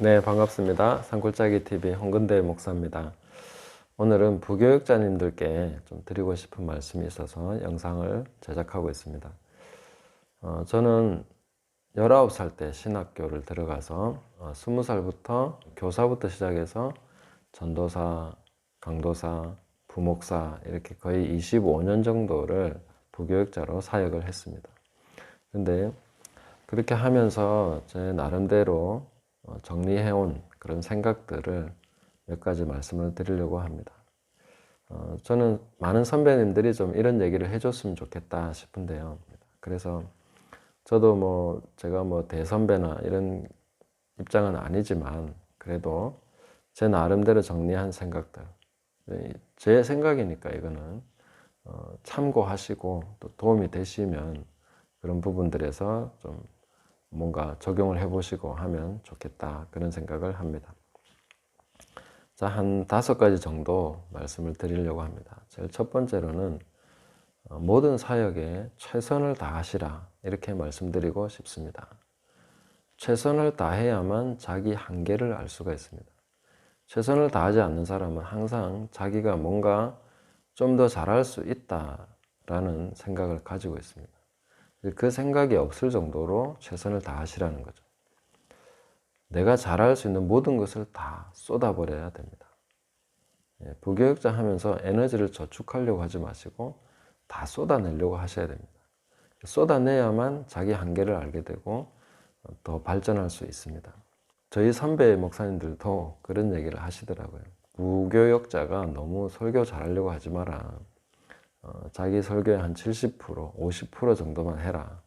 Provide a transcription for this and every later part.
네, 반갑습니다. 산골짜기 TV 홍근대 목사입니다. 오늘은 부교육자님들께 좀 드리고 싶은 말씀이 있어서 영상을 제작하고 있습니다. 저는 19살 때 신학교를 들어가서 20살부터 교사부터 시작해서 전도사, 강도사, 부목사 이렇게 거의 25년 정도를 부교육자로 사역을 했습니다. 근데 그렇게 하면서 제 나름대로 정리해온 그런 생각들을 몇 가지 말씀을 드리려고 합니다. 저는 많은 선배님들이 좀 이런 얘기를 해줬으면 좋겠다 싶은데요. 그래서 저도 제가 대선배나 이런 입장은 아니지만 그래도 제 나름대로 정리한 생각들, 제 생각이니까 이거는 참고하시고 또 도움이 되시면 그런 부분들에서 좀 뭔가 적용을 해보시고 하면 좋겠다 그런 생각을 합니다. 자, 한 5가지 정도 말씀을 드리려고 합니다. 제일 첫 번째로는 모든 사역에 최선을 다하시라 이렇게 말씀드리고 싶습니다. 최선을 다해야만 자기 한계를 알 수가 있습니다. 최선을 다하지 않는 사람은 항상 자기가 뭔가 좀 더 잘할 수 있다라는 생각을 가지고 있습니다. 그 생각이 없을 정도로 최선을 다하시라는 거죠. 내가 잘할 수 있는 모든 것을 다 쏟아버려야 됩니다. 부교육자 하면서 에너지를 저축하려고 하지 마시고 다 쏟아내려고 하셔야 됩니다. 쏟아내야만 자기 한계를 알게 되고 더 발전할 수 있습니다. 저희 선배 목사님들도 그런 얘기를 하시더라고요. 부교육자가 너무 설교 잘하려고 하지 마라. 자기 설교의 한 70%, 50% 정도만 해라.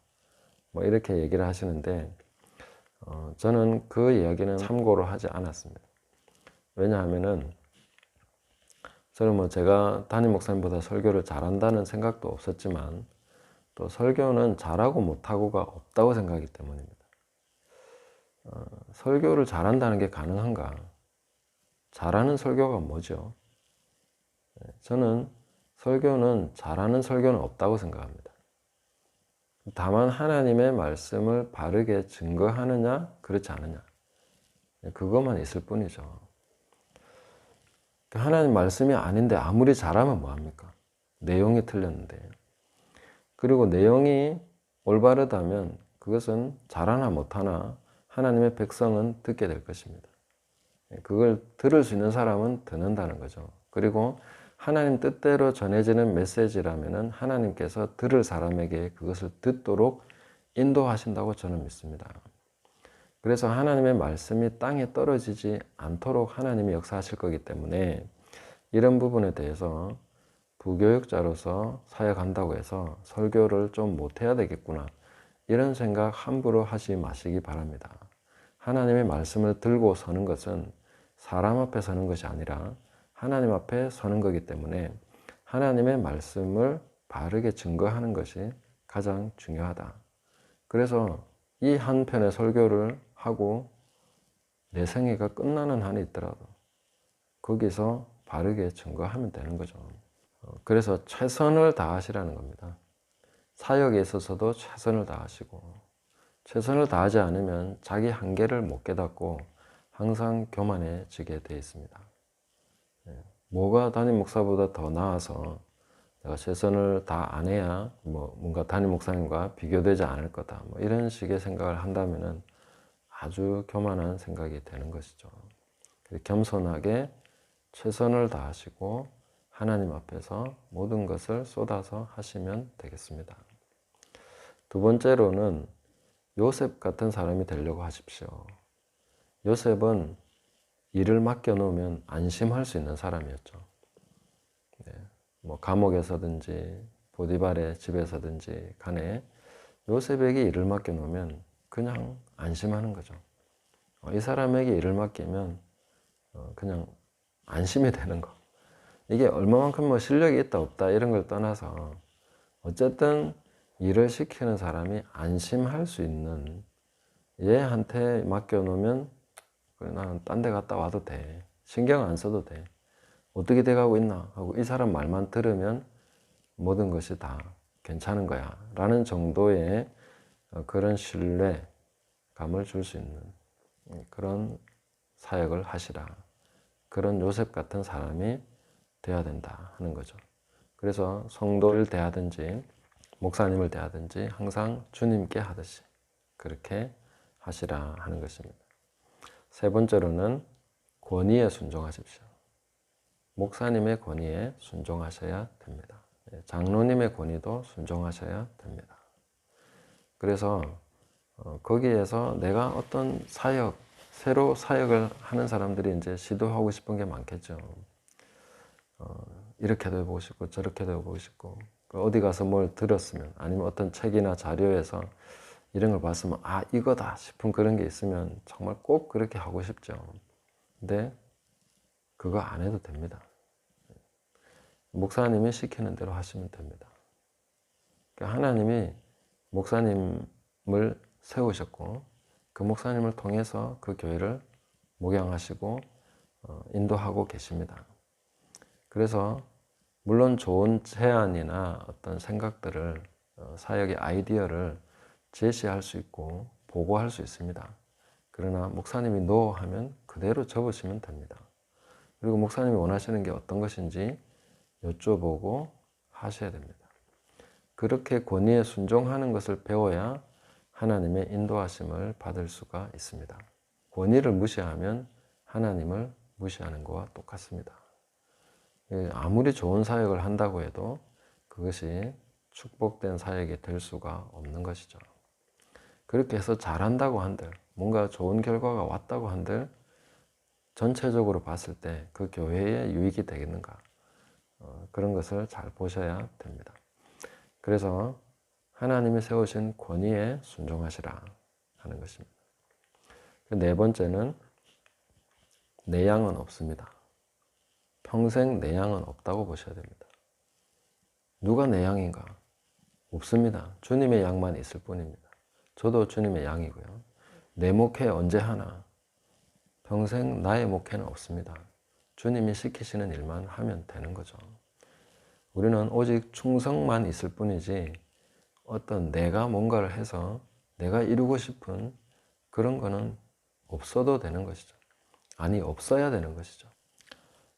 이렇게 얘기를 하시는데 저는 그 이야기는 참고로 하지 않았습니다. 왜냐하면은 저는 제가 담임 목사님보다 설교를 잘한다는 생각도 없었지만 또 설교는 잘하고 못하고가 없다고 생각하기 때문입니다. 설교를 잘한다는 게 가능한가? 잘하는 설교가 뭐죠? 저는 설교는 잘하는 설교는 없다고 생각합니다. 다만 하나님의 말씀을 바르게 증거하느냐 그렇지 않느냐 그것만 있을 뿐이죠. 하나님 말씀이 아닌데 아무리 잘하면 뭐합니까? 내용이 틀렸는데. 그리고 내용이 올바르다면 그것은 잘하나 못하나 하나님의 백성은 듣게 될 것입니다. 그걸 들을 수 있는 사람은 듣는다는 거죠. 그리고 하나님 뜻대로 전해지는 메시지라면 하나님께서 들을 사람에게 그것을 듣도록 인도하신다고 저는 믿습니다. 그래서 하나님의 말씀이 땅에 떨어지지 않도록 하나님이 역사하실 거기 때문에 이런 부분에 대해서 부교육자로서 사역한다고 해서 설교를 좀 못해야 되겠구나 이런 생각 함부로 하지 마시기 바랍니다. 하나님의 말씀을 들고 서는 것은 사람 앞에 서는 것이 아니라 하나님 앞에 서는 거기 때문에 하나님의 말씀을 바르게 증거하는 것이 가장 중요하다. 그래서 이 한 편의 설교를 하고 내 생애가 끝나는 한이 있더라도 거기서 바르게 증거하면 되는 거죠. 그래서 최선을 다하시라는 겁니다. 사역에 있어서도 최선을 다하시고 최선을 다하지 않으면 자기 한계를 못 깨닫고 항상 교만해지게 되어 있습니다. 뭐가 담임 목사보다 더 나아서 내가 최선을 다 안 해야 뭔가 담임 목사님과 비교되지 않을 거다 이런 식의 생각을 한다면 아주 교만한 생각이 되는 것이죠. 겸손하게 최선을 다하시고 하나님 앞에서 모든 것을 쏟아서 하시면 되겠습니다. 두 번째로는 요셉 같은 사람이 되려고 하십시오. 요셉은 일을 맡겨놓으면 안심할 수 있는 사람이었죠. 감옥에서든지 보디발의 집에서든지 간에 요셉에게 일을 맡겨놓으면 그냥 안심하는 거죠. 이 사람에게 일을 맡기면 그냥 안심이 되는 거. 이게 얼마만큼 실력이 있다 없다 이런 걸 떠나서 어쨌든 일을 시키는 사람이 안심할 수 있는 얘한테 맡겨놓으면 나는 딴 데 갔다 와도 돼. 신경 안 써도 돼. 어떻게 돼가고 있나 하고 이 사람 말만 들으면 모든 것이 다 괜찮은 거야 라는 정도의 그런 신뢰감을 줄 수 있는 그런 사역을 하시라. 그런 요셉 같은 사람이 되어야 된다 하는 거죠. 그래서 성도를 대하든지 목사님을 대하든지 항상 주님께 하듯이 그렇게 하시라 하는 것입니다. 세 번째로는 권위에 순종하십시오. 목사님의 권위에 순종하셔야 됩니다. 장로님의 권위도 순종하셔야 됩니다. 그래서 거기에서 내가 어떤 사역, 새로 사역을 하는 사람들이 이제 시도하고 싶은 게 많겠죠. 이렇게도 해보고 싶고 저렇게도 해보고 싶고 어디 가서 뭘 들었으면 아니면 어떤 책이나 자료에서 이런 걸 봤으면 아 이거다 싶은 그런 게 있으면 정말 꼭 그렇게 하고 싶죠. 근데 그거 안 해도 됩니다. 목사님이 시키는 대로 하시면 됩니다. 그러니까 하나님이 목사님을 세우셨고 그 목사님을 통해서 그 교회를 목양하시고 인도하고 계십니다. 그래서 물론 좋은 제안이나 어떤 생각들을 사역의 아이디어를 제시할 수 있고 보고할 수 있습니다. 그러나 목사님이 노 하면 그대로 접으시면 됩니다. 그리고 목사님이 원하시는 게 어떤 것인지 여쭤보고 하셔야 됩니다. 그렇게 권위에 순종하는 것을 배워야 하나님의 인도하심을 받을 수가 있습니다. 권위를 무시하면 하나님을 무시하는 것과 똑같습니다. 아무리 좋은 사역을 한다고 해도 그것이 축복된 사역이 될 수가 없는 것이죠. 그렇게 해서 잘한다고 한들, 뭔가 좋은 결과가 왔다고 한들 전체적으로 봤을 때 그 교회에 유익이 되겠는가? 그런 것을 잘 보셔야 됩니다. 그래서 하나님이 세우신 권위에 순종하시라 하는 것입니다. 네 번째는 내 양은 없습니다. 평생 내 양은 없다고 보셔야 됩니다. 누가 내 양인가? 없습니다. 주님의 양만 있을 뿐입니다. 저도 주님의 양이고요. 내 목회 언제 하나? 평생 나의 목회는 없습니다. 주님이 시키시는 일만 하면 되는 거죠. 우리는 오직 충성만 있을 뿐이지 어떤 내가 뭔가를 해서 내가 이루고 싶은 그런 거는 없어도 되는 것이죠. 아니 없어야 되는 것이죠.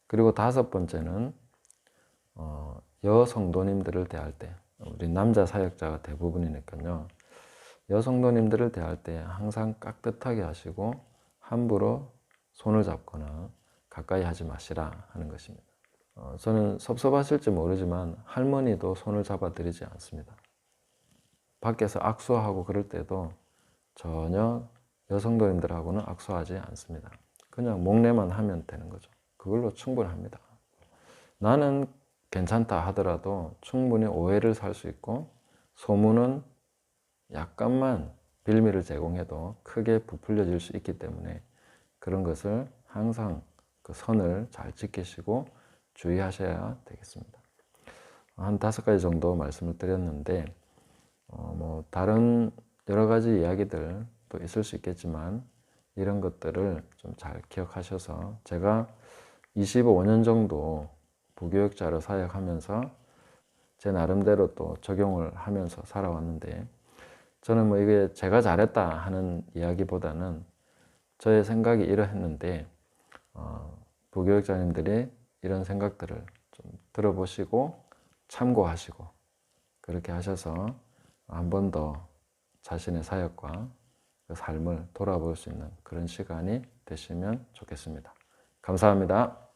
그리고 다섯 번째는 여성도님들을 대할 때 우리 남자 사역자가 대부분이니까요. 여성도님들을 대할 때 항상 깍듯하게 하시고 함부로 손을 잡거나 가까이 하지 마시라 하는 것입니다. 저는 섭섭하실지 모르지만 할머니도 손을 잡아드리지 않습니다. 밖에서 악수하고 그럴 때도 전혀 여성도님들하고는 악수하지 않습니다. 그냥 목례만 하면 되는 거죠. 그걸로 충분합니다. 나는 괜찮다 하더라도 충분히 오해를 살 수 있고 소문은 약간만 빌미를 제공해도 크게 부풀려질 수 있기 때문에 그런 것을 항상 그 선을 잘 지키시고 주의하셔야 되겠습니다. 한 5가지 정도 말씀을 드렸는데 다른 여러 가지 이야기들 또 있을 수 있겠지만 이런 것들을 좀 잘 기억하셔서 제가 25년 정도 부교육자로 사역하면서 제 나름대로 또 적용을 하면서 살아왔는데 저는 이게 제가 잘했다 하는 이야기보다는 저의 생각이 이러했는데 부교육자님들이 이런 생각들을 좀 들어보시고 참고하시고 그렇게 하셔서 한 번 더 자신의 사역과 그 삶을 돌아볼 수 있는 그런 시간이 되시면 좋겠습니다. 감사합니다.